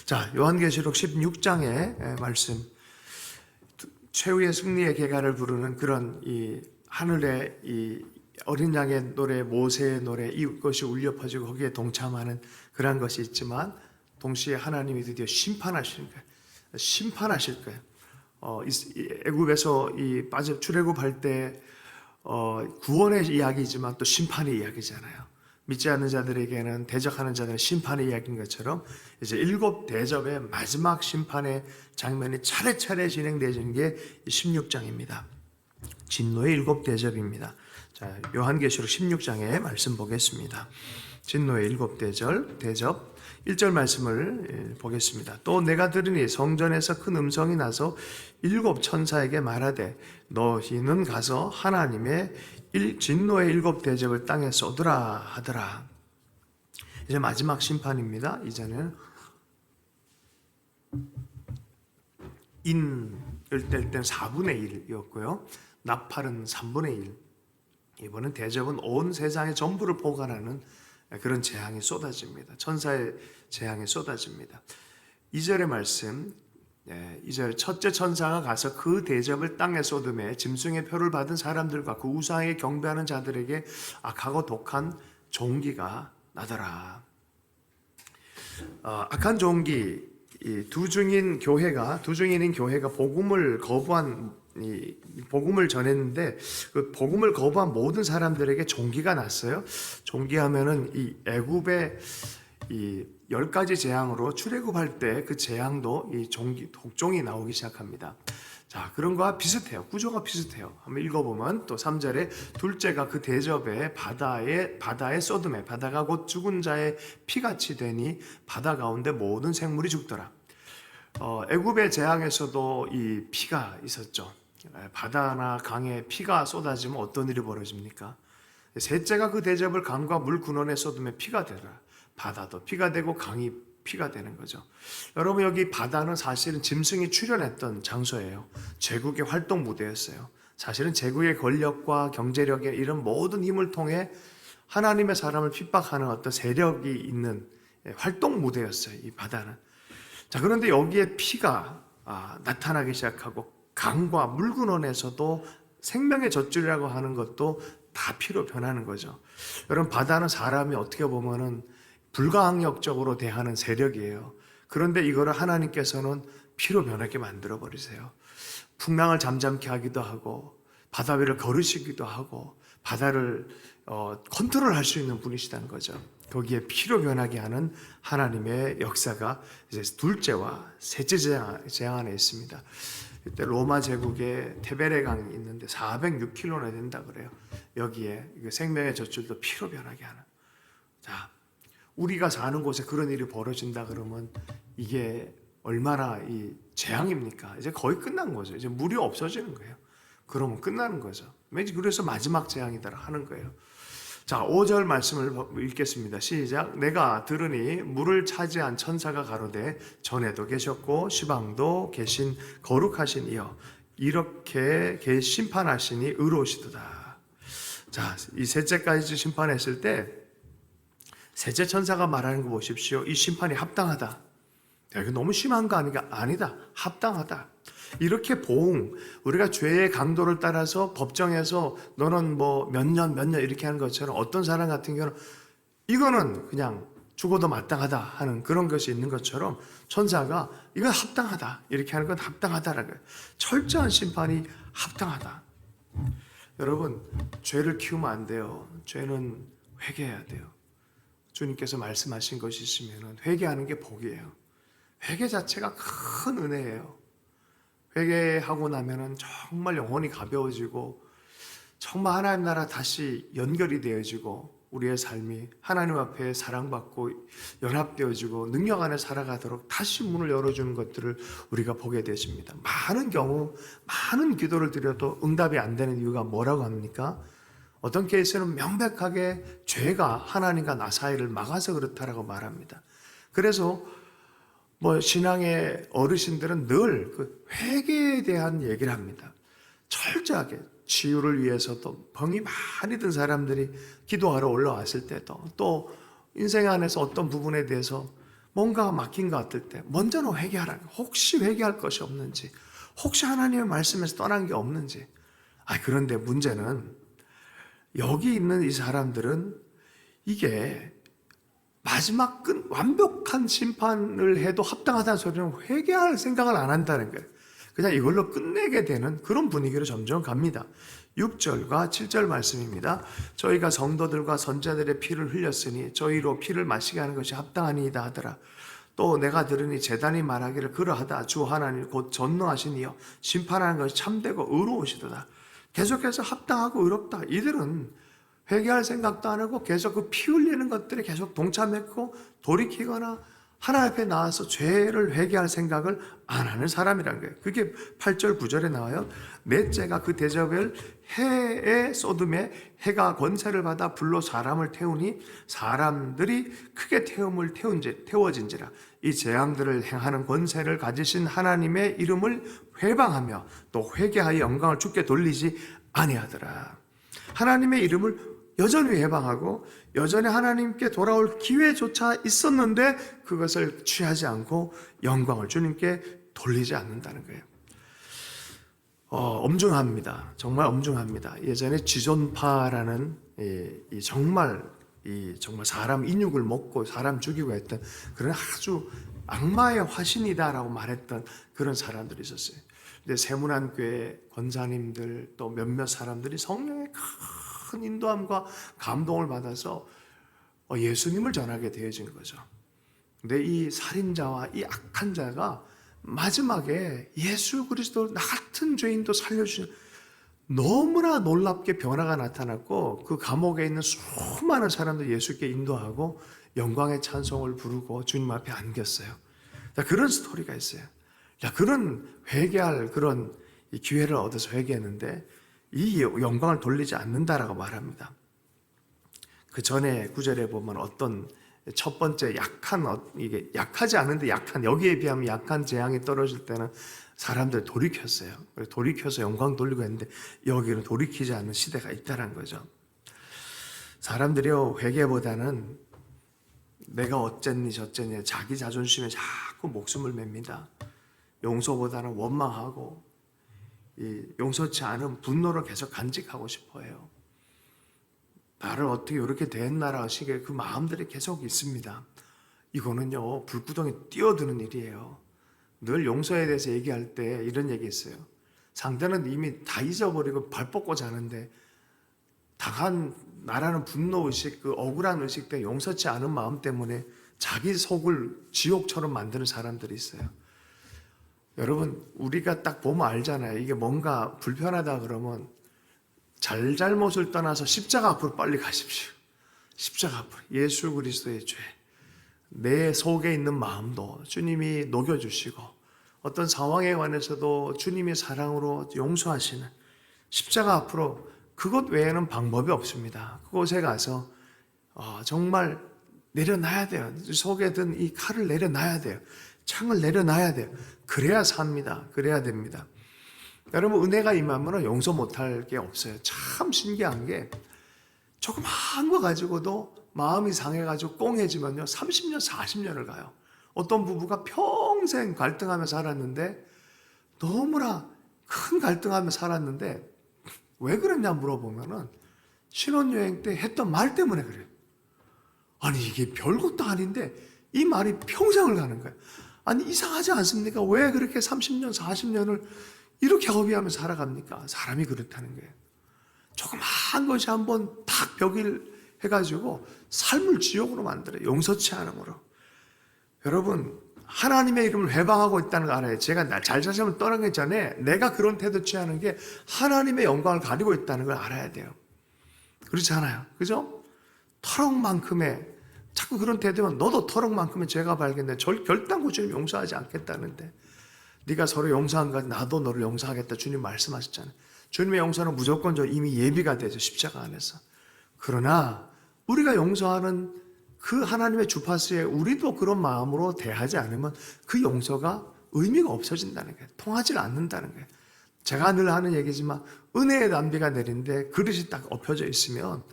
자, 요한계시록 16장의 말씀, 최후의 승리의 계가를 부르는 그런 이 하늘의 이 어린 양의 노래, 모세의 노래, 이것이 울려 퍼지고 거기에 동참하는 그런 것이 있지만 동시에 하나님이 드디어 심판하실 거예요. 심판하실 거예요. 애굽에서 이 빠져 출애굽할 때 구원의 이야기지만 또 심판의 이야기잖아요. 믿지 않는 자들에게는, 대적하는 자들은 심판의 이야기인 것처럼 이제 일곱 대접의 마지막 심판의 장면이 차례차례 진행되는 게 16장입니다. 진노의 일곱 대접입니다. 자, 요한계시록 16장의 말씀 보겠습니다. 진노의 일곱 대접 1절 말씀을 보겠습니다. 또 내가 들으니 성전에서 큰 음성이 나서 일곱 천사에게 말하되 너희는 가서 하나님의 진노의 일곱 대접을 땅에 쏟으라 하더라. 이제 마지막 심판입니다. 이제는 인을 뗄 때는 4분의 1이었고요. 나팔은 3분의 1. 이번엔 대접은 온 세상의 전부를 보관하는 그런 재앙이 쏟아집니다. 천사의 재앙이 쏟아집니다. 2절의 말씀, 2절 첫째 천사가 가서 그 대접을 땅에 쏟음에 짐승의 표를 받은 사람들과 그 우상에 경배하는 자들에게 악하고 독한 종기가 나더라. 악한 종기, 두 증인인 교회가 복음을 전했는데 그 복음을 거부한 모든 사람들에게 종기가 났어요. 종기하면은 이 애굽의 이 10가지 재앙으로 출애굽할 때 그 재앙도 이 독종이 나오기 시작합니다. 자, 그런 거와 비슷해요. 구조가 비슷해요. 한번 읽어보면 또 3절에 둘째가 그 대접에 바다에 쏟음에 바다가 곧 죽은 자의 피같이 되니 바다 가운데 모든 생물이 죽더라. 애굽의 재앙에서도 이 피가 있었죠. 바다나 강에 피가 쏟아지면 어떤 일이 벌어집니까? 셋째가 그 대접을 강과 물 근원에 쏟음에 피가 되더라. 바다도 피가 되고 강이 피가 되는 거죠. 여러분, 여기 바다는 사실은 짐승이 출현했던 장소예요. 제국의 활동 무대였어요. 사실은 제국의 권력과 경제력의 이런 모든 힘을 통해 하나님의 사람을 핍박하는 어떤 세력이 있는 활동 무대였어요. 이 바다는. 자, 그런데 여기에 피가 나타나기 시작하고 강과 물 근원에서도 생명의 젖줄이라고 하는 것도 다 피로 변하는 거죠. 여러분, 바다는 사람이 어떻게 보면은 불가항력적으로 대하는 세력이에요. 그런데 이거를 하나님께서는 피로 변하게 만들어 버리세요. 풍랑을 잠잠케 하기도 하고 바다 위를 걸으시기도 하고 바다를 컨트롤할 수 있는 분이시다는 거죠. 거기에 피로 변하게 하는 하나님의 역사가 이제 둘째와 셋째 재앙 안에 있습니다. 그때 로마 제국에 테베레 강이 있는데 406km나 된다 그래요. 여기에 생명의 젖줄도 피로 변하게 하는. 자, 우리가 사는 곳에 그런 일이 벌어진다 그러면 이게 얼마나 이 재앙입니까? 이제 거의 끝난 거죠. 이제 물이 없어지는 거예요. 그러면 끝나는 거죠. 그래서 마지막 재앙이다 하는 거예요. 자, 5절 말씀을 읽겠습니다. 시작. 내가 들으니 물을 차지한 천사가 가로되 전에도 계셨고 시방도 계신 거룩하신 이여 이렇게 심판하시니 의로우시도다. 자, 이 셋째까지 심판했을 때 셋째 천사가 말하는 거 보십시오. 이 심판이 합당하다. 이거 너무 심한 거 아니다. 합당하다. 이렇게 우리가 죄의 강도를 따라서 법정에서 너는 뭐 몇 년 이렇게 하는 것처럼 어떤 사람 같은 경우는 이거는 그냥 죽어도 마땅하다 하는 그런 것이 있는 것처럼 천사가 이건 합당하다. 이렇게 하는 건 합당하다라고 해요. 철저한 심판이 합당하다. 여러분, 죄를 키우면 안 돼요. 죄는 회개해야 돼요. 주님께서 말씀하신 것이 있으면 회개하는 게 복이에요. 회개 자체가 큰 은혜예요. 회개하고 나면은 정말 영혼이 가벼워지고 정말 하나님 나라 다시 연결이 되어지고 우리의 삶이 하나님 앞에 사랑받고 연합되어지고 능력 안에 살아가도록 다시 문을 열어주는 것들을 우리가 보게 되십니다. 많은 경우 많은 기도를 드려도 응답이 안 되는 이유가 뭐라고 합니까? 어떤 케이스는 명백하게 죄가 하나님과 나 사이를 막아서 그렇다라고 말합니다. 그래서 신앙의 어르신들은 늘 그 회개에 대한 얘기를 합니다. 철저하게 치유를 위해서도 병이 많이 든 사람들이 기도하러 올라왔을 때도 또 인생 안에서 어떤 부분에 대해서 뭔가 막힌 것 같을 때 먼저는 회개하라. 혹시 회개할 것이 없는지, 혹시 하나님의 말씀에서 떠난 게 없는지. 그런데 문제는 여기 있는 이 사람들은 이게 마지막 완벽한 심판을 해도 합당하다는 소리는 회개할 생각을 안 한다는 거예요. 그냥 이걸로 끝내게 되는 그런 분위기로 점점 갑니다. 6절과 7절 말씀입니다. 저희가 성도들과 선자들의 피를 흘렸으니 저희로 피를 마시게 하는 것이 합당하니이다 하더라. 또 내가 들으니 제단이 말하기를 그러하다. 주 하나님 곧 전능하신 이여 심판하는 것이 참되고 의로우시도다. 계속해서 합당하고 의롭다. 이들은 회개할 생각도 안 하고 계속 그 피 흘리는 것들에 계속 동참했고 돌이키거나 하나님 앞에 나와서 죄를 회개할 생각을 안 하는 사람이라는 거예요. 그게 8절 9절에 나와요. 넷째가 그 데저벨 해에 쏟음에 해가 권세를 받아 불로 사람을 태우니 사람들이 크게 태워진지라. 이 재앙들을 행하는 권세를 가지신 하나님의 이름을 회방하며 또 회개하여 영광을 주께 돌리지 아니하더라. 하나님의 이름을 여전히 회방하고 여전히 하나님께 돌아올 기회조차 있었는데 그것을 취하지 않고 영광을 주님께 돌리지 않는다는 거예요. 엄중합니다. 정말 엄중합니다. 예전에 지존파라는 정말 사람 인육을 먹고 사람 죽이고 했던 그런 아주 악마의 화신이다라고 말했던 그런 사람들이 있었어요. 근데 세문안교회 권사님들 또 몇몇 사람들이 성령의 큰 인도함과 감동을 받아서 예수님을 전하게 되어진 거죠. 근데 이 살인자와 이 악한 자가 마지막에 예수 그리스도 나 같은 죄인도 살려주신 너무나 놀랍게 변화가 나타났고 그 감옥에 있는 수많은 사람들 예수께 인도하고 영광의 찬송을 부르고 주님 앞에 안겼어요. 그런 스토리가 있어요. 그런 회개할 그런 기회를 얻어서 회개했는데 이 영광을 돌리지 않는다라고 말합니다. 그 전에 구절에 보면 어떤 첫 번째 이게 약하지 않은데 여기에 비하면 약한 재앙이 떨어질 때는 사람들 돌이켰어요. 돌이켜서 영광 돌리고 했는데 여기는 돌이키지 않는 시대가 있다는 거죠. 사람들이요, 회개보다는 내가 어쨌니 저쨌니 자기 자존심에 자꾸 목숨을 맵니다. 용서보다는 원망하고 용서치 않은 분노를 계속 간직하고 싶어해요. 나를 어떻게 이렇게 대했나라 식의 그 마음들이 계속 있습니다. 이거는요, 불구덩이 뛰어드는 일이에요. 늘 용서에 대해서 얘기할 때 이런 얘기 있어요. 상대는 이미 다 잊어버리고 발 뻗고 자는데 당한 나라는 분노의식, 그 억울한 의식 때문에 용서치 않은 마음 때문에 자기 속을 지옥처럼 만드는 사람들이 있어요. 여러분, 우리가 딱 보면 알잖아요. 이게 뭔가 불편하다 그러면 잘못을 떠나서 십자가 앞으로 빨리 가십시오. 십자가 앞으로. 예수 그리스도의 죄, 내 속에 있는 마음도 주님이 녹여주시고 어떤 상황에 관해서도 주님의 사랑으로 용서하시는 십자가 앞으로, 그것 외에는 방법이 없습니다. 그곳에 가서 정말 내려놔야 돼요. 속에 든 이 칼을 내려놔야 돼요. 창을 내려놔야 돼요. 그래야 삽니다. 그래야 됩니다. 여러분, 은혜가 임하면 용서 못할 게 없어요. 참 신기한 게 조그마한 거 가지고도 마음이 상해가지고 꽁해지면요 30년 40년을 가요. 어떤 부부가 평생 갈등하며 살았는데, 너무나 큰 갈등하며 살았는데 왜 그랬냐 물어보면은 신혼여행 때 했던 말 때문에 그래요. 아니, 이게 별것도 아닌데 이 말이 평생을 가는 거예요. 아니, 이상하지 않습니까? 왜 그렇게 30년 40년을 이렇게 허비하며 살아갑니까? 사람이 그렇다는 거예요. 조그마한 것이 한번 탁 벽을 해가지고 삶을 지옥으로 만들어요. 용서치 않음으로. 여러분, 하나님의 이름을 회방하고 있다는 거 알아요. 제가 잘잘못을 떠나기 전에 내가 그런 태도 취하는 게 하나님의 영광을 가리고 있다는 걸 알아야 돼요. 그렇지 않아요? 그죠? 터럭만큼의, 자꾸 그런 태도면 너도 터럭만큼의 죄가 발견돼 결단코 주님 용서하지 않겠다는데, 네가 서로 용서한 것 나도 너를 용서하겠다 주님 말씀하셨잖아요. 주님의 용서는 무조건 이미 예비가 되죠, 십자가 안에서. 그러나 우리가 용서하는 그 하나님의 주파수에 우리도 그런 마음으로 대하지 않으면 그 용서가 의미가 없어진다는 거예요. 통하지 않는다는 거예요. 제가 늘 하는 얘기지만 은혜의 단비가 내린데 그릇이 딱 엎혀져 있으면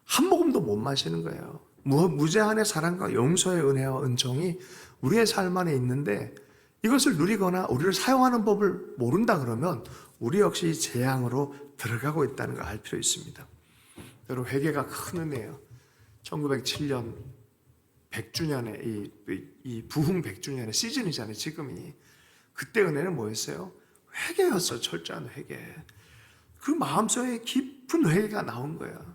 한 모금도 못 마시는 거예요. 무제한의 사랑과 용서의 은혜와 은총이 우리의 삶 안에 있는데 이것을 누리거나 우리를 사용하는 법을 모른다 그러면 우리 역시 재앙으로 들어가고 있다는 걸 알 필요 있습니다. 여러분, 회개가 큰 은혜예요. 1907년 100주년의 이 부흥 100주년의 시즌이잖아요, 지금이. 그때 은혜는 뭐였어요? 회개였어요. 철저한 회개. 그 마음속에 깊은 회개가 나온 거예요.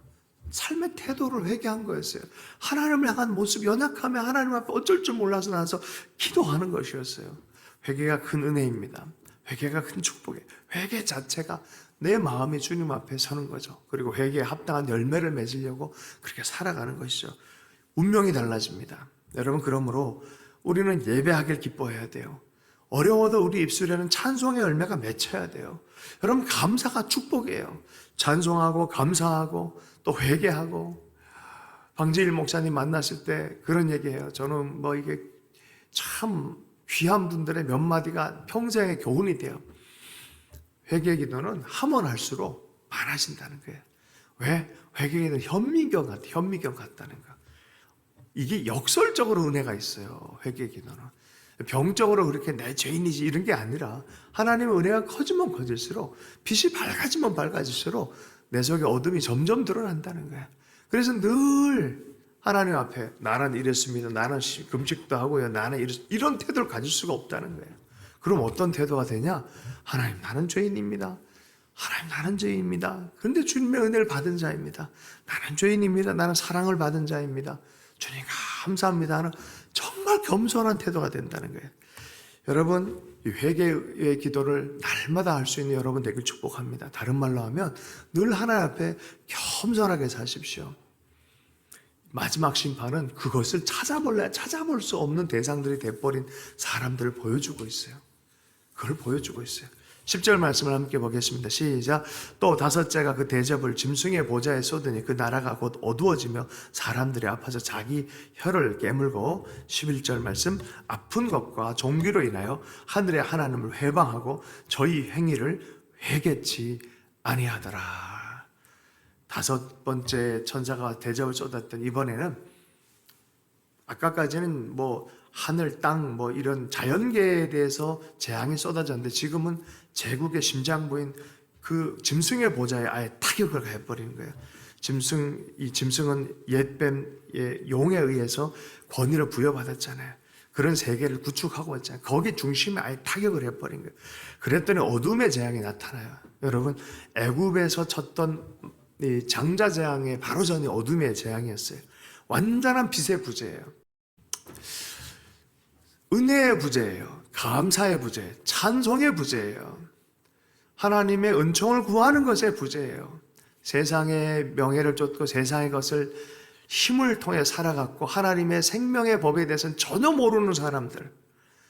삶의 태도를 회개한 거였어요. 하나님을 향한 모습, 연약하면 하나님 앞에 어쩔 줄 몰라서 나서 기도하는 것이었어요. 회개가 큰 은혜입니다. 회개가 큰 축복이에요. 회개 자체가 내 마음이 주님 앞에 서는 거죠. 그리고 회개에 합당한 열매를 맺으려고 그렇게 살아가는 것이죠. 운명이 달라집니다. 여러분, 그러므로 우리는 예배하길 기뻐해야 돼요. 어려워도 우리 입술에는 찬송의 열매가 맺혀야 돼요. 여러분, 감사가 축복이에요. 찬송하고 감사하고 또 회개하고. 방지일 목사님 만났을 때 그런 얘기해요. 저는 뭐 이게 참 귀한 분들의 몇 마디가 평생의 교훈이 돼요. 회개 기도는 하면 할수록 많아진다는 거예요. 왜? 회개 기도는 현미경 같다는 거. 이게 역설적으로 은혜가 있어요. 회개 기도는. 병적으로 그렇게 내 죄인이지 이런 게 아니라 하나님의 은혜가 커지면 커질수록, 빛이 밝아지면 밝아질수록 내 속에 어둠이 점점 드러난다는 거야. 그래서 늘 하나님 앞에 나는 이랬습니다. 나는 금식도 하고요. 나는 이런 태도를 가질 수가 없다는 거예요. 그럼 어떤 태도가 되냐? 하나님, 나는 죄인입니다. 하나님, 나는 죄인입니다. 그런데 주님의 은혜를 받은 자입니다. 나는 죄인입니다. 나는 사랑을 받은 자입니다. 주님 감사합니다 하는 정말 겸손한 태도가 된다는 거예요. 여러분, 이 회개의 기도를 날마다 할 수 있는 여러분 되길 축복합니다. 다른 말로 하면 늘 하나님 앞에 겸손하게 사십시오. 마지막 심판은 그것을 찾아볼 수 없는 대상들이 돼버린 사람들을 보여주고 있어요. 그걸 보여주고 있어요. 10절 말씀을 함께 보겠습니다. 시작. 또 다섯째가 그 대접을 짐승의 보좌에 쏟으니 그 나라가 곧 어두워지며 사람들이 아파서 자기 혀를 깨물고, 11절 말씀, 아픈 것과 종기로 인하여 하늘의 하나님을 회방하고 저희 행위를 회개치 아니하더라. 다섯 번째 천사가 대접을 쏟았던 이번에는, 아까까지는 뭐 하늘, 땅, 뭐 이런 자연계에 대해서 재앙이 쏟아졌는데 지금은 제국의 심장부인 그 짐승의 보좌에 아예 타격을 해버리는 거예요. 이 짐승은 옛뱀의 용에 의해서 권위를 부여받았잖아요. 그런 세계를 구축하고 왔잖아요. 거기 중심에 아예 타격을 해버린 거예요. 그랬더니 어둠의 재앙이 나타나요. 여러분, 애굽에서 쳤던 이 장자 재앙의 바로 전이 어둠의 재앙이었어요. 완전한 빛의 부재예요. 은혜의 부재예요. 감사의 부재, 찬송의 부재예요. 하나님의 은총을 구하는 것의 부재예요. 세상의 명예를 쫓고 세상의 것을 힘을 통해 살아갔고 하나님의 생명의 법에 대해서는 전혀 모르는 사람들,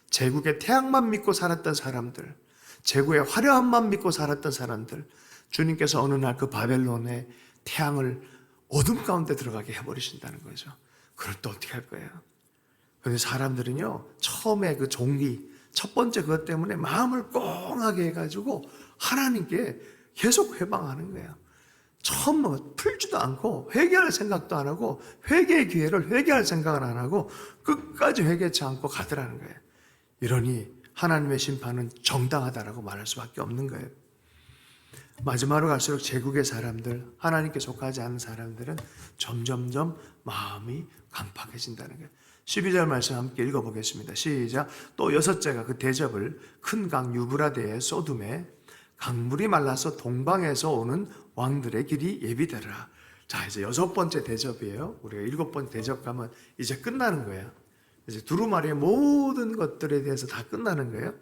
제국의 태양만 믿고 살았던 사람들, 제국의 화려함만 믿고 살았던 사람들, 주님께서 어느 날 그 바벨론의 태양을 어둠 가운데 들어가게 해버리신다는 거죠. 그럴 때 어떻게 할 거예요? 그런데 사람들은요, 처음에 그 종기, 첫 번째 그것 때문에 마음을 꽁하게 해가지고 하나님께 계속 회방하는 거예요. 처음 풀지도 않고 회개할 생각도 안 하고 회개의 기회를 회개할 생각을 안 하고 끝까지 회개치 않고 가더라는 거예요. 이러니 하나님의 심판은 정당하다라고 말할 수밖에 없는 거예요. 마지막으로 갈수록 제국의 사람들, 하나님께 속하지 않은 사람들은 점점점 마음이 강팍해진다는 거예요. 12절 말씀 함께 읽어보겠습니다. 시작. 또 여섯째가 그 대접을 큰 강 유브라데에 쏟음에 강물이 말라서 동방에서 오는 왕들의 길이 예비되라. 자, 이제 여섯 번째 대접이에요. 우리가 일곱 번째 대접 가면 이제 끝나는 거예요. 이제 두루마리의 모든 것들에 대해서 다 끝나는 거예요.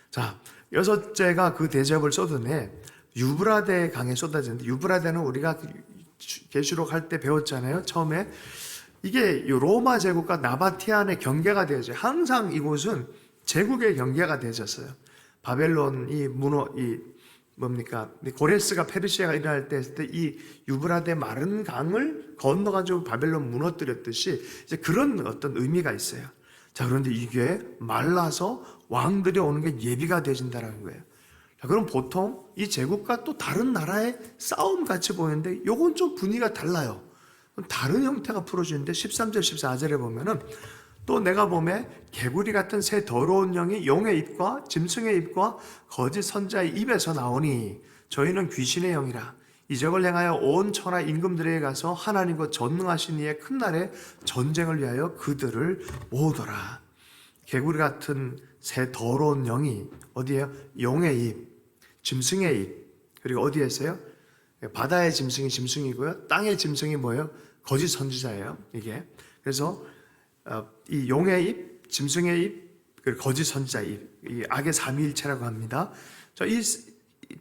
자, 여섯째가 그 대접을 쏟음에 유브라데 강에 쏟아지는데, 유브라데는 우리가 계시록 할 때 배웠잖아요. 처음에 이게 로마 제국과 나바티안의 경계가 되어져요. 항상 이곳은 제국의 경계가 되어졌어요. 바벨론이 고레스가 페르시아가 일어날 때 이 유브라데 마른 강을 건너가지고 바벨론 무너뜨렸듯이 이제 그런 어떤 의미가 있어요. 자, 그런데 이게 말라서 왕들이 오는 게 예비가 되어진다는 거예요. 자, 그럼 보통 이 제국과 또 다른 나라의 싸움 같이 보이는데 요건 좀 분위기가 달라요. 다른 형태가 풀어주는데 13절 14절에 보면은 또 내가 보매 개구리 같은 새 더러운 영이 용의 입과 짐승의 입과 거짓 선자의 입에서 나오니 저희는 귀신의 영이라 이적을 행하여 온 천하 임금들에게 가서 하나님과 전능하신 이의 큰 날에 전쟁을 위하여 그들을 모으더라. 개구리 같은 새 더러운 영이 어디에요? 용의 입, 짐승의 입, 그리고 어디에 있어요? 바다의 짐승이 짐승이고요. 땅의 짐승이 뭐예요? 거짓 선지자예요. 이게. 그래서 이 용의 입, 짐승의 입, 그리고 거짓 선지자의 입, 이 악의 삼위일체라고 합니다.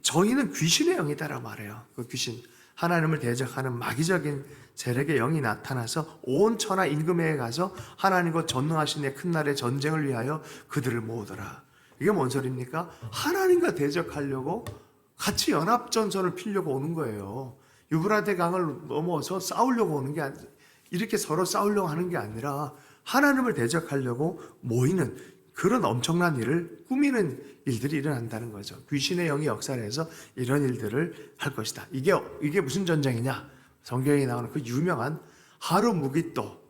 저희는 귀신의 영이다라고 말해요. 그 귀신, 하나님을 대적하는 마귀적인 세력의 영이 나타나서 온 천하 임금에게 가서 하나님과 전능하신 이의 큰 날의 전쟁을 위하여 그들을 모으더라. 이게 뭔 소리입니까? 하나님과 대적하려고 같이 연합전선을 피려고 오는 거예요. 유브라데 강을 넘어서 싸우려고 오는 게 이렇게 서로 싸우려고 하는 게 아니라 하나님을 대적하려고 모이는 그런 엄청난 일을 꾸미는 일들이 일어난다는 거죠. 귀신의 영이 역사를 해서 이런 일들을 할 것이다. 이게 무슨 전쟁이냐? 성경에 나오는 그 유명한 하루 무기또,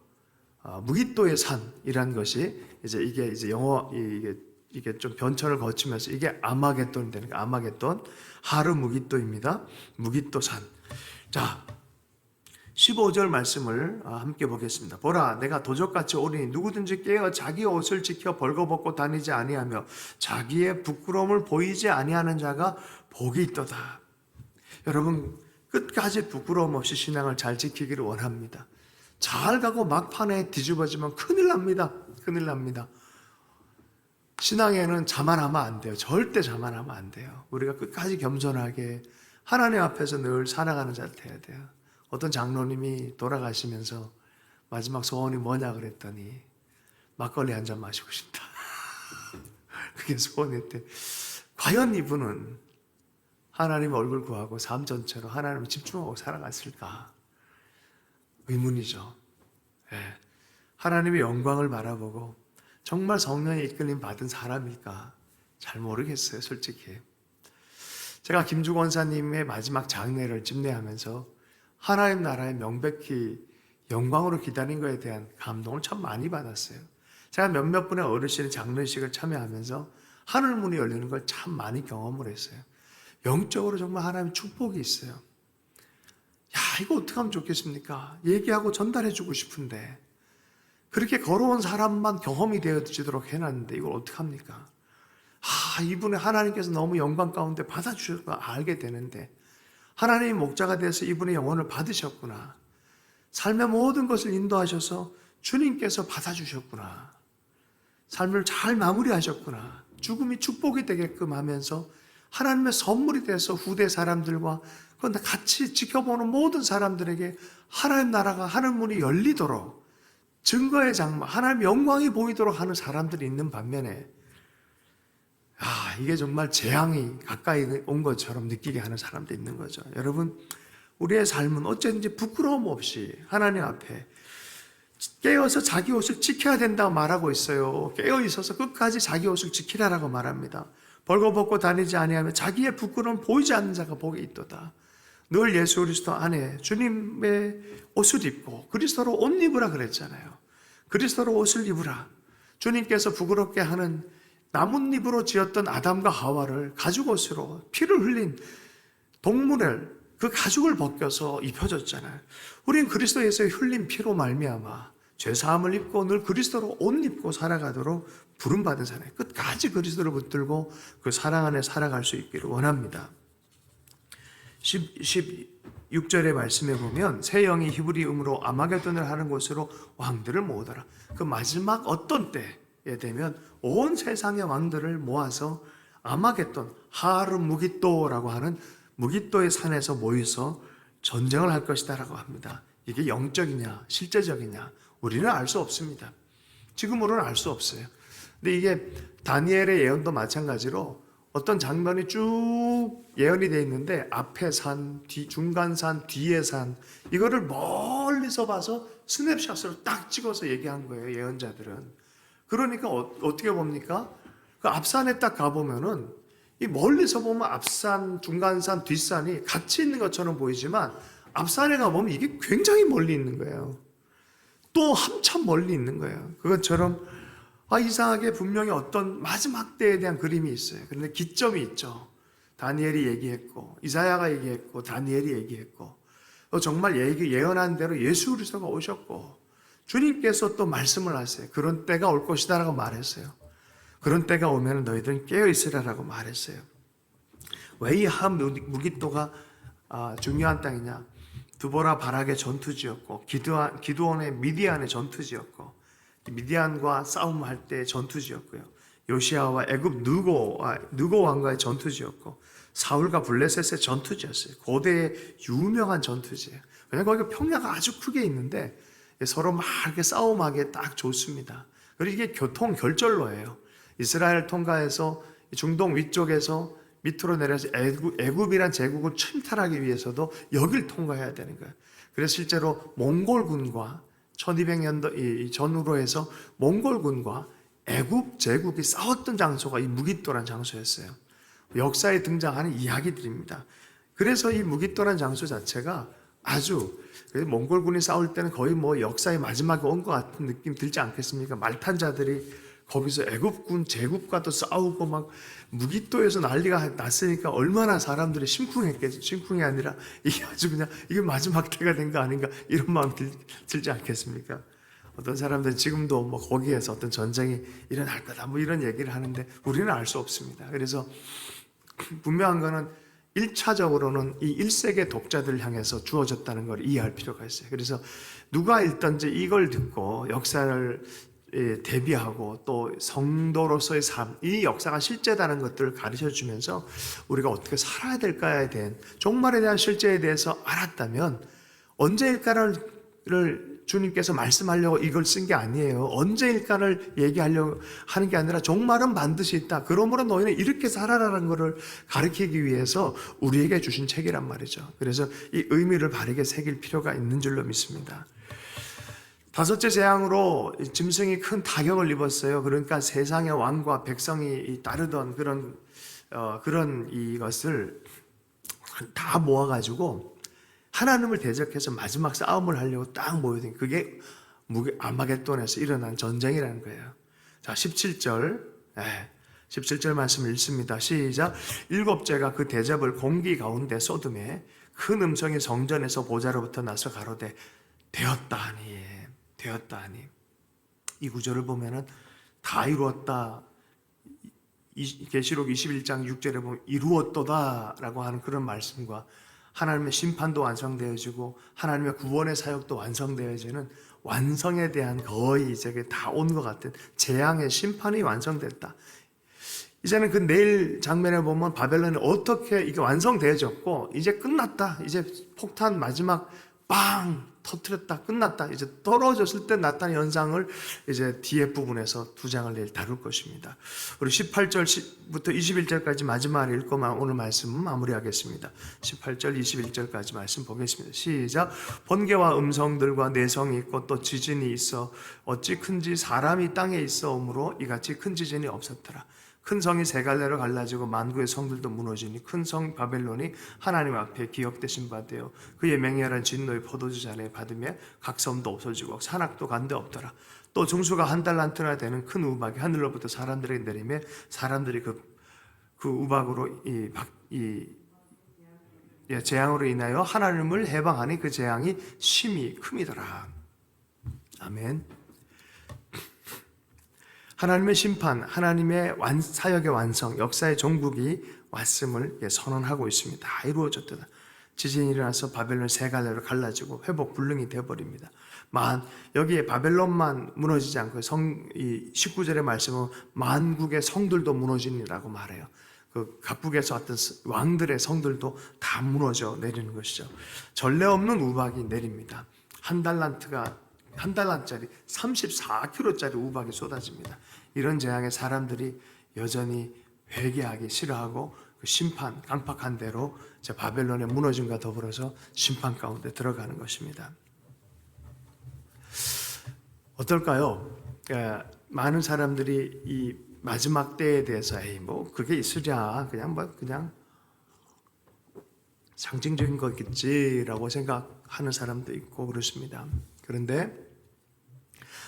무기또의 산이라는 것이 이게 영어 이게 좀 변천을 거치면서 이게 아마겟돈이 되는 거예요. 아마겟돈, 하루 무기또입니다. 무기또산. 자, 15절 말씀을 함께 보겠습니다. 보라, 내가 도적같이 오리니 누구든지 깨어 자기 옷을 지켜 벌거벗고 다니지 아니하며 자기의 부끄러움을 보이지 아니하는 자가 복이 있도다. 여러분, 끝까지 부끄러움 없이 신앙을 잘 지키기를 원합니다. 잘 가고 막판에 뒤집어지면 큰일 납니다. 큰일 납니다. 신앙에는 자만하면 안 돼요. 절대 자만하면 안 돼요. 우리가 끝까지 겸손하게 하나님 앞에서 늘 살아가는 자를 돼야 돼요. 어떤 장로님이 돌아가시면서 마지막 소원이 뭐냐 그랬더니 막걸리 한 잔 마시고 싶다. 그게 소원이었대. 과연 이분은 하나님 얼굴 구하고 삶 전체로 하나님을 집중하고 살아갔을까? 의문이죠. 네. 하나님의 영광을 바라보고 정말 성령의 이끌림 받은 사람일까? 잘 모르겠어요, 솔직히. 제가 김주 권사님의 마지막 장례를 집례하면서 하나님 나라의 명백히 영광으로 기다린 것에 대한 감동을 참 많이 받았어요. 제가 몇몇 분의 어르신의 장례식을 참여하면서 하늘문이 열리는 걸 참 많이 경험을 했어요. 영적으로 정말 하나님의 축복이 있어요. 야, 이거 어떻게 하면 좋겠습니까? 얘기하고 전달해주고 싶은데 그렇게 걸어온 사람만 경험이 되어지도록 해놨는데 이걸 어떻게 합니까? 이분의 하나님께서 너무 영광 가운데 받아주셨고 알게 되는데 하나님의 목자가 되어서 이분의 영혼을 받으셨구나. 삶의 모든 것을 인도하셔서 주님께서 받아주셨구나. 삶을 잘 마무리하셨구나. 죽음이 축복이 되게끔 하면서 하나님의 선물이 돼서 후대 사람들과 같이 지켜보는 모든 사람들에게 하나님 나라가 하늘문이 열리도록 증거의 장막, 하나님의 영광이 보이도록 하는 사람들이 있는 반면에 이게 정말 재앙이 가까이 온 것처럼 느끼게 하는 사람도 있는 거죠. 여러분, 우리의 삶은 어쨌든지 부끄러움 없이 하나님 앞에 깨어서 자기 옷을 지켜야 된다고 말하고 있어요. 깨어 있어서 끝까지 자기 옷을 지키라라고 말합니다. 벌거벗고 다니지 아니하면 자기의 부끄러움 보이지 않는 자가 복이 있도다. 늘 예수 그리스도 안에 주님의 옷을 입고 그리스도로 옷 입으라 그랬잖아요. 그리스도로 옷을 입으라. 주님께서 부끄럽게 하는 나뭇잎으로 지었던 아담과 하와를 가죽옷으로 피를 흘린 동물을 그 가죽을 벗겨서 입혀줬잖아요. 우린 그리스도에서 흘린 피로 말미암아 죄사함을 입고 늘 그리스도로 옷 입고 살아가도록 부름받은 사람, 끝까지 그리스도를 붙들고 그 사랑 안에 살아갈 수 있기를 원합니다. 16절의 말씀에 보면 새 영이 히브리 음으로 아마겟돈을 하는 곳으로 왕들을 모으더라. 그 마지막 어떤 때에 되면 온 세상의 왕들을 모아서 아마겟돈, 하르 무기또라고 하는 무기또의 산에서 모여서 전쟁을 할 것이다라고 합니다. 이게 영적이냐 실제적이냐 우리는 알 수 없습니다. 지금으로는 알 수 없어요. 근데 이게 다니엘의 예언도 마찬가지로 어떤 장면이 쭉 예언이 되어 있는데 앞에 산, 중간 산, 뒤에 산 이거를 멀리서 봐서 스냅샷으로 딱 찍어서 얘기한 거예요. 예언자들은. 그러니까 어떻게 봅니까? 그 앞산에 딱 가보면은 이 멀리서 보면 앞산, 중간산, 뒷산이 같이 있는 것처럼 보이지만 앞산에 가보면 이게 굉장히 멀리 있는 거예요. 또 한참 멀리 있는 거예요. 그것처럼 이상하게 분명히 어떤 마지막 때에 대한 그림이 있어요. 그런데 기점이 있죠. 다니엘이 얘기했고 이사야가 얘기했고 다니엘이 얘기했고 또 정말 예언한 대로 예수 그리스도가 오셨고 주님께서 또 말씀을 하세요. 그런 때가 올 것이다라고 말했어요. 그런 때가 오면 너희들은 깨어 있으라라고 말했어요. 왜 이 한 무깃도가 중요한 땅이냐? 드보라 바락의 전투지였고 기드온의 미디안의 전투지였고 미디안과 싸움할 때의 전투지였고요. 요시아와 애굽 느고 왕과의 전투지였고 사울과 블레셋의 전투지였어요. 고대의 유명한 전투지예요. 왜냐하면 거기 평야가 아주 크게 있는데 서로 막 이렇게 싸움하기에 딱 좋습니다. 그리고 이게 교통 결절로예요. 이스라엘 통과해서 중동 위쪽에서 밑으로 내려서 애굽이란 제국을 침탈하기 위해서도 여길 통과해야 되는 거예요. 그래서 실제로 몽골군과 1200년도 전후로 해서 몽골군과 애굽 제국이 싸웠던 장소가 이 무깃도란 장소였어요. 역사에 등장하는 이야기들입니다. 그래서 이 무깃도란 장소 자체가 아주 몽골군이 싸울 때는 거의 역사의 마지막에 온 것 같은 느낌 들지 않겠습니까? 말탄자들이 거기서 애굽군 제국과도 싸우고 막 무깃도에서 난리가 났으니까 얼마나 사람들이 심쿵했겠죠. 심쿵이 아니라 이게 아주 그냥 이게 마지막 때가 된 거 아닌가 이런 마음 들지 않겠습니까? 어떤 사람들은 지금도 거기에서 어떤 전쟁이 일어날 거다 이런 얘기를 하는데 우리는 알 수 없습니다. 그래서 분명한 거는 1차적으로는 이 1세계 독자들을 향해서 주어졌다는 걸 이해할 필요가 있어요. 그래서 누가 읽든지 이걸 듣고 역사를 대비하고 또 성도로서의 삶, 이 역사가 실제다는 것들을 가르쳐주면서 우리가 어떻게 살아야 될까에 대한 종말에 대한 실제에 대해서 알았다면 언제일까를 주님께서 말씀하려고 이걸 쓴 게 아니에요. 언제일까를 얘기하려고 하는 게 아니라 종말은 반드시 있다. 그러므로 너희는 이렇게 살아라는 것을 가르치기 위해서 우리에게 주신 책이란 말이죠. 그래서 이 의미를 바르게 새길 필요가 있는 줄로 믿습니다. 다섯째 재앙으로 짐승이 큰 타격을 입었어요. 그러니까 세상의 왕과 백성이 따르던 그런 이것을 다 모아가지고 하나님을 대적해서 마지막 싸움을 하려고 딱 모여든 그게 아마겟돈에서 일어난 전쟁이라는 거예요. 자, 17절 17절 말씀 읽습니다. 시작. 일곱째가 그 대접을 공기 가운데 쏟음에 큰 음성이 성전에서 보좌로부터 나서 가로되 되었다니. 이 구절을 보면은 다 이루었다. 계시록 21장 6절에 보면 이루었도다라고 하는 그런 말씀과 하나님의 심판도 완성되어지고 하나님의 구원의 사역도 완성되어지는 완성에 대한 거의 이제 다 온 것 같은 재앙의 심판이 완성됐다. 이제는 그 내일 장면에 보면 바벨론이 어떻게 이게 완성되어졌고 이제 끝났다. 이제 폭탄 마지막 빵 터뜨렸다. 끝났다. 이제 떨어졌을 때 나타난 현상을 이제 뒤에 부분에서 두 장을 내일 다룰 것입니다. 우리 18절부터 21절까지 마지막에 읽고만 오늘 말씀은 마무리하겠습니다. 18절 21절까지 말씀 보겠습니다. 시작. 번개와 음성들과 내성이 있고 또 지진이 있어 어찌 큰지 사람이 땅에 있어 오므로 이같이 큰 지진이 없었더라. 큰 성이 세 갈래로 갈라지고 만구의 성들도 무너지니 큰 성 바벨론이 하나님 앞에 기억되신 바 되어 그의 맹렬한 진노의 포도주 잔에 받으며 각 섬도 없어지고 산악도 간데 없더라. 또 중수가 한 달란트나 되는 큰 우박이 하늘로부터 사람들에게 내리며 사람들이 그 우박으로 재앙으로 인하여 하나님을 해방하니 그 재앙이 심히 큼이더라. 아멘. 하나님의 심판, 하나님의 사역의 완성, 역사의 종국이 왔음을 선언하고 있습니다. 다 이루어졌다. 지진이 일어나서 바벨론 세 갈래로 갈라지고 회복 불능이 되어버립니다. 여기에 바벨론만 무너지지 않고 이 19절의 말씀은 만국의 성들도 무너지니라고 말해요. 그 각국에서 왔던 왕들의 성들도 다 무너져 내리는 것이죠. 전례 없는 우박이 내립니다. 한 달란짜리 34kg짜리 우박이 쏟아집니다. 이런 재앙에 사람들이 여전히 회개하기 싫어하고 그 심판, 강팍한 대로 바벨론의 무너짐과 더불어서 심판 가운데 들어가는 것입니다. 어떨까요? 많은 사람들이 이 마지막 때에 대해서 그게 있으랴 그냥 상징적인 거겠지라고 생각하는 사람도 있고 그렇습니다. 그런데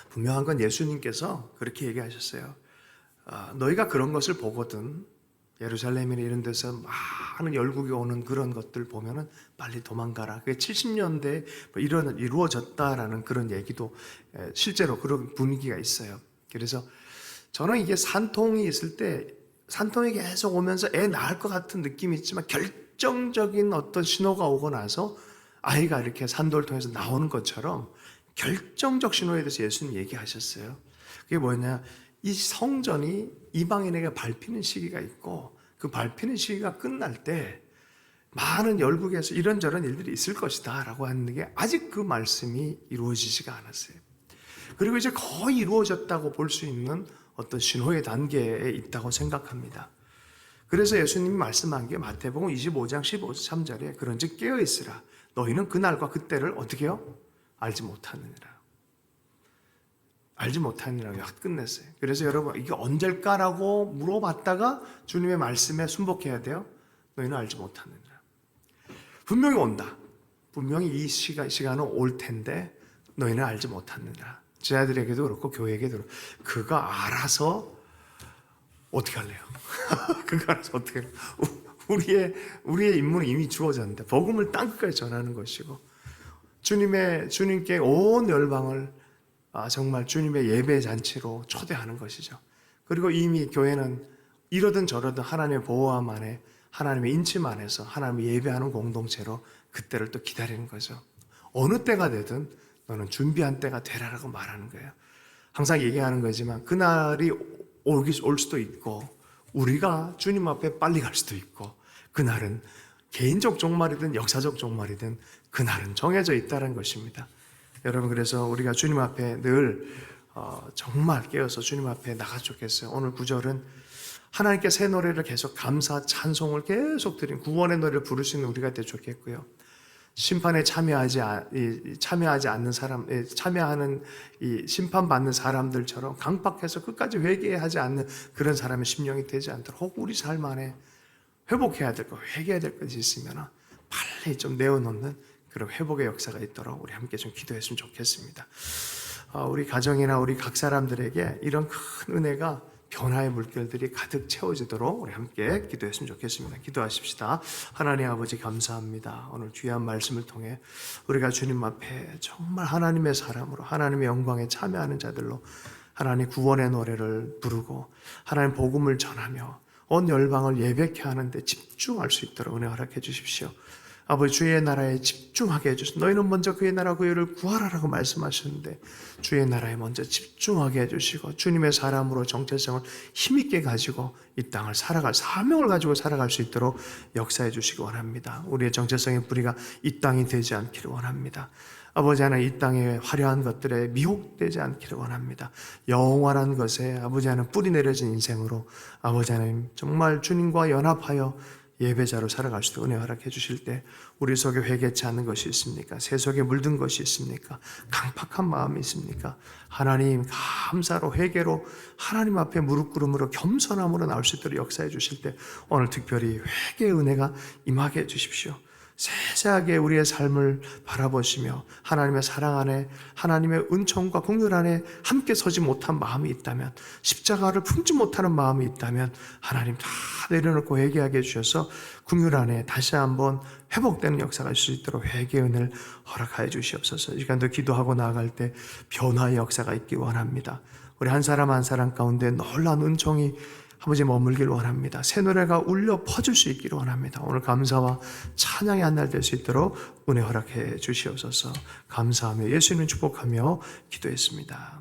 분명한 건 예수님께서 그렇게 얘기하셨어요. 너희가 그런 것을 보거든 예루살렘이나 이런 데서 많은 열국이 오는 그런 것들 보면은 빨리 도망가라. 그게 70년대에 이루어졌다라는 그런 얘기도 실제로 그런 분위기가 있어요. 그래서 저는 이게 산통이 있을 때 산통이 계속 오면서 애 낳을 것 같은 느낌이 있지만 결정적인 어떤 신호가 오고 나서 아이가 이렇게 산도를 통해서 나오는 것처럼 결정적 신호에 대해서 예수님 얘기하셨어요. 그게 뭐냐? 이 성전이 이방인에게 밟히는 시기가 있고 그 밟히는 시기가 끝날 때 많은 열국에서 이런저런 일들이 있을 것이다 라고 하는 게 아직 그 말씀이 이루어지지가 않았어요. 그리고 이제 거의 이루어졌다고 볼 수 있는 어떤 신호의 단계에 있다고 생각합니다. 그래서 예수님이 말씀한 게 마태복음 25장 13절에 그런즉 깨어있으라 너희는 그날과 그때를 어떻게 해요? 알지 못하느니라. 알지 못하느니라고 끝냈어요. 그래서 여러분 이게 언제일까라고 물어봤다가 주님의 말씀에 순복해야 돼요. 너희는 알지 못하느니라. 분명히 온다. 분명히 이 시간은 올 텐데 너희는 알지 못하느니라. 제 아들에게도 그렇고 교회에게도 그렇고 그가 알아서 어떻게 할래요? 그가 알아서 어떻게 해요? 우리의 임무는 이미 주어졌는데 복음을 땅끝까지 전하는 것이고 주님께 온 열방을 정말 주님의 예배 잔치로 초대하는 것이죠. 그리고 이미 교회는 이러든 저러든 하나님의 보호함 안에 하나님의 인침 안에서 하나님의 예배하는 공동체로 그때를 또 기다리는 거죠. 어느 때가 되든 너는 준비한 때가 되라라고 말하는 거예요. 항상 얘기하는 거지만 그날이 올 수도 있고 우리가 주님 앞에 빨리 갈 수도 있고 그날은 개인적 종말이든 역사적 종말이든 그날은 정해져 있다는 것입니다. 여러분 그래서 우리가 주님 앞에 늘 정말 깨어서 주님 앞에 나가 좋겠어요. 오늘 구절은 하나님께 새 노래를 계속 감사 찬송을 계속 드린 구원의 노래를 부를 수 있는 우리가 되어 좋겠고요. 심판에 참여하지 않는 사람, 참여하는 이 심판받는 사람들처럼 강박해서 끝까지 회개하지 않는 그런 사람의 심령이 되지 않도록 혹 우리 삶 안에 회복해야 될 것, 회개해야 될 것이 있으면 빨리 좀 내어놓는 그런 회복의 역사가 있도록 우리 함께 좀 기도했으면 좋겠습니다. 우리 가정이나 우리 각 사람들에게 이런 큰 은혜가 변화의 물결들이 가득 채워지도록 우리 함께 기도했으면 좋겠습니다. 기도하십시다. 하나님 아버지 감사합니다. 오늘 귀한 말씀을 통해 우리가 주님 앞에 정말 하나님의 사람으로 하나님의 영광에 참여하는 자들로 하나님 구원의 노래를 부르고 하나님 복음을 전하며 온 열방을 예배케 하는데 집중할 수 있도록 은혜 허락해 주십시오. 아버지 주의 나라에 집중하게 해주시고 너희는 먼저 그의 나라 그의를 구하라라고 말씀하셨는데 주의 나라에 먼저 집중하게 해주시고 주님의 사람으로 정체성을 힘있게 가지고 이 땅을 살아갈 사명을 가지고 살아갈 수 있도록 역사해 주시기 원합니다. 우리의 정체성의 뿌리가 이 땅이 되지 않기를 원합니다. 아버지 하나님 이 땅의 화려한 것들에 미혹되지 않기를 원합니다. 영원한 것에 아버지 하나님 뿌리 내려진 인생으로 아버지 하나님 정말 주님과 연합하여 예배자로 살아갈 수도 은혜 허락해 주실 때 우리 속에 회개치 않는 것이 있습니까? 새 속에 물든 것이 있습니까? 강팍한 마음이 있습니까? 하나님 감사로 회개로 하나님 앞에 무릎 꿇음으로 겸손함으로 나올 수 있도록 역사해 주실 때 오늘 특별히 회개의 은혜가 임하게 해 주십시오. 세세하게 우리의 삶을 바라보시며 하나님의 사랑 안에 하나님의 은총과 긍휼 안에 함께 서지 못한 마음이 있다면 십자가를 품지 못하는 마음이 있다면 하나님 다 내려놓고 회개하게 해주셔서 긍휼 안에 다시 한번 회복되는 역사가 있을 수 있도록 회개의 은혜를 허락하여 주시옵소서. 이 시간도 기도하고 나아갈 때 변화의 역사가 있기 원합니다. 우리 한 사람 한 사람 가운데 놀라운 은총이 아버지 머물길 원합니다. 새 노래가 울려 퍼질 수 있기를 원합니다. 오늘 감사와 찬양의 한 날 될 수 있도록 은혜 허락해 주시옵소서. 감사하며 예수님을 축복하며 기도했습니다.